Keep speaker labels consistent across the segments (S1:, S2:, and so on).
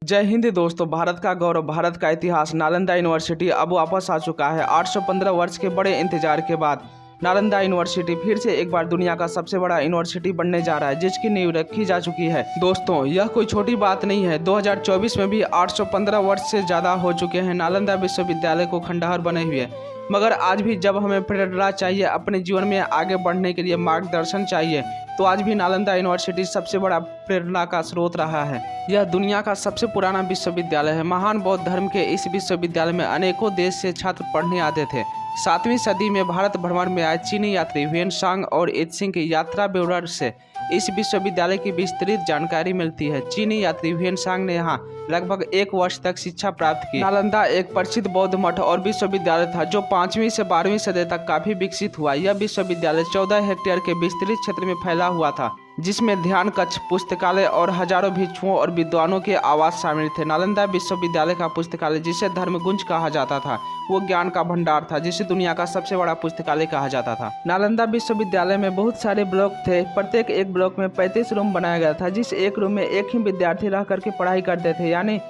S1: जय हिंद दोस्तों। भारत का गौरव, भारत का इतिहास नालंदा यूनिवर्सिटी अब वापस आ चुका है। 815 वर्ष के बड़े इंतजार के बाद नालंदा यूनिवर्सिटी फिर से एक बार दुनिया का सबसे बड़ा यूनिवर्सिटी बनने जा रहा है, जिसकी नींव रखी जा चुकी है। दोस्तों, यह कोई छोटी बात नहीं है। 2024 में भी 815 वर्ष से ज़्यादा हो चुके हैं नालंदा विश्वविद्यालय को खंडहर बने हुए। मगर आज भी जब हमें प्रेरणा चाहिए, अपने जीवन में आगे बढ़ने के लिए मार्गदर्शन चाहिए, तो आज भी नालंदा यूनिवर्सिटी सबसे बड़ा प्रेरणा का स्रोत रहा है। यह दुनिया का सबसे पुराना विश्वविद्यालय है। महान बौद्ध धर्म के इस विश्वविद्यालय में अनेकों देश से छात्र पढ़ने आते थे। 7वीं सदी में भारत भ्रमण में आए चीनी यात्री ह्वेनसांग और इत्सिंग की यात्रा विवरण से इस विश्वविद्यालय की विस्तृत जानकारी मिलती है। चीनी यात्री ह्वेनसांग ने यहाँ लगभग 1 वर्ष तक शिक्षा प्राप्त की। नालंदा एक प्रसिद्ध बौद्ध मठ और विश्वविद्यालय था, जो 5वीं से 12वीं सदी तक काफी विकसित हुआ। यह विश्वविद्यालय 14 हेक्टेयर के विस्तृत क्षेत्र में फैला हुआ था, जिसमें ध्यान कक्ष, पुस्तकालय और हजारों भिक्षुओं और विद्वानों के आवास शामिल थे। नालंदा विश्वविद्यालय का पुस्तकालय, जिसे धर्मगुंज कहा जाता था, वो ज्ञान का भंडार था, जिसे दुनिया का सबसे बड़ा पुस्तकालय कहा जाता था। नालंदा विश्वविद्यालय में बहुत सारे ब्लॉक थे। प्रत्येक एक ब्लॉक में 35 रूम बनाया गया था, जिस एक रूम में एक ही विद्यार्थी रह करके पढ़ाई करते थे, यानी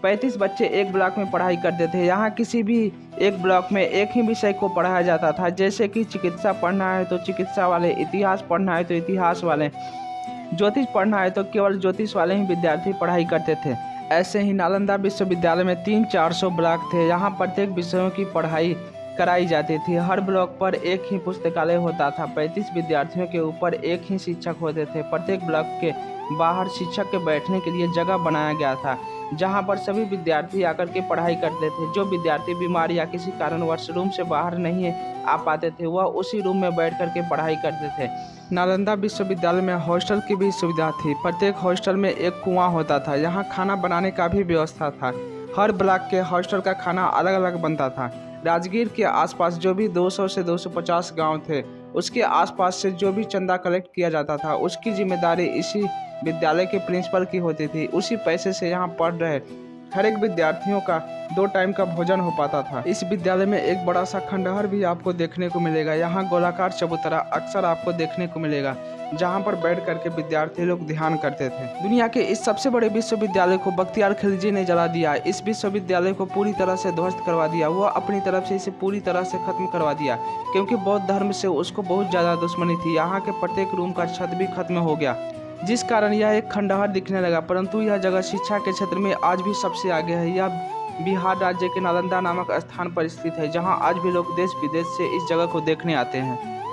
S1: 35 बच्चे एक ब्लॉक में पढ़ाई करते थे। यहाँ किसी भी एक ब्लॉक में एक ही विषय को पढ़ाया जाता था, जैसे कि चिकित्सा पढ़ना है तो चिकित्सा वाले, इतिहास पढ़ना है तो इतिहास वाले, ज्योतिष पढ़ना है तो केवल ज्योतिष वाले ही विद्यार्थी पढ़ाई करते थे। ऐसे ही नालंदा विश्वविद्यालय में 300-400 ब्लॉक थे। यहाँ प्रत्येक विषयों की पढ़ाई कराई जाती थी। हर ब्लॉक पर एक ही पुस्तकालय होता था। 35 विद्यार्थियों के ऊपर एक ही शिक्षक होते थे। प्रत्येक ब्लॉक के बाहर शिक्षक के बैठने के लिए जगह बनाया गया था, जहां पर सभी विद्यार्थी आकर के पढ़ाई करते थे। जो विद्यार्थी बीमार या किसी कारणवश रूम से बाहर नहीं आ पाते थे, वह उसी रूम में बैठ करके पढ़ाई करते थे। नालंदा विश्वविद्यालय में हॉस्टल की भी सुविधा थी। प्रत्येक हॉस्टल में एक कुआं होता था। यहाँ खाना बनाने का भी व्यवस्था था। हर ब्लॉक के हॉस्टल का खाना अलग अलग बनता था। राजगीर के आसपास जो भी 200 से 250 गांव थे, उसके आसपास से जो भी चंदा कलेक्ट किया जाता था, उसकी जिम्मेदारी इसी विद्यालय के प्रिंसिपल की होती थी। उसी पैसे से यहाँ पढ़ रहे हर एक विद्यार्थियों का 2 टाइम का भोजन हो पाता था। इस विद्यालय में एक बड़ा सा खंडहर भी आपको देखने को मिलेगा। यहाँ गोलाकार चबूतरा अक्सर आपको देखने को मिलेगा, जहाँ पर बैठ करके विद्यार्थी लोग ध्यान करते थे। दुनिया के इस सबसे बड़े विश्वविद्यालय को बख्तियार खिलजी ने जला दिया। इस विश्वविद्यालय को पूरी तरह से ध्वस्त करवा दिया। वह अपनी तरफ से इसे पूरी तरह से खत्म करवा दिया, क्योंकि बौद्ध धर्म से उसको बहुत ज़्यादा दुश्मनी थी। यहाँ के प्रत्येक रूम का छत भी खत्म हो गया, जिस कारण यह एक खंडहर दिखने लगा। परंतु यह जगह शिक्षा के क्षेत्र में आज भी सबसे आगे है। यह बिहार राज्य के नालंदा नामक स्थान पर स्थित है, जहां आज भी लोग देश विदेश से इस जगह को देखने आते हैं।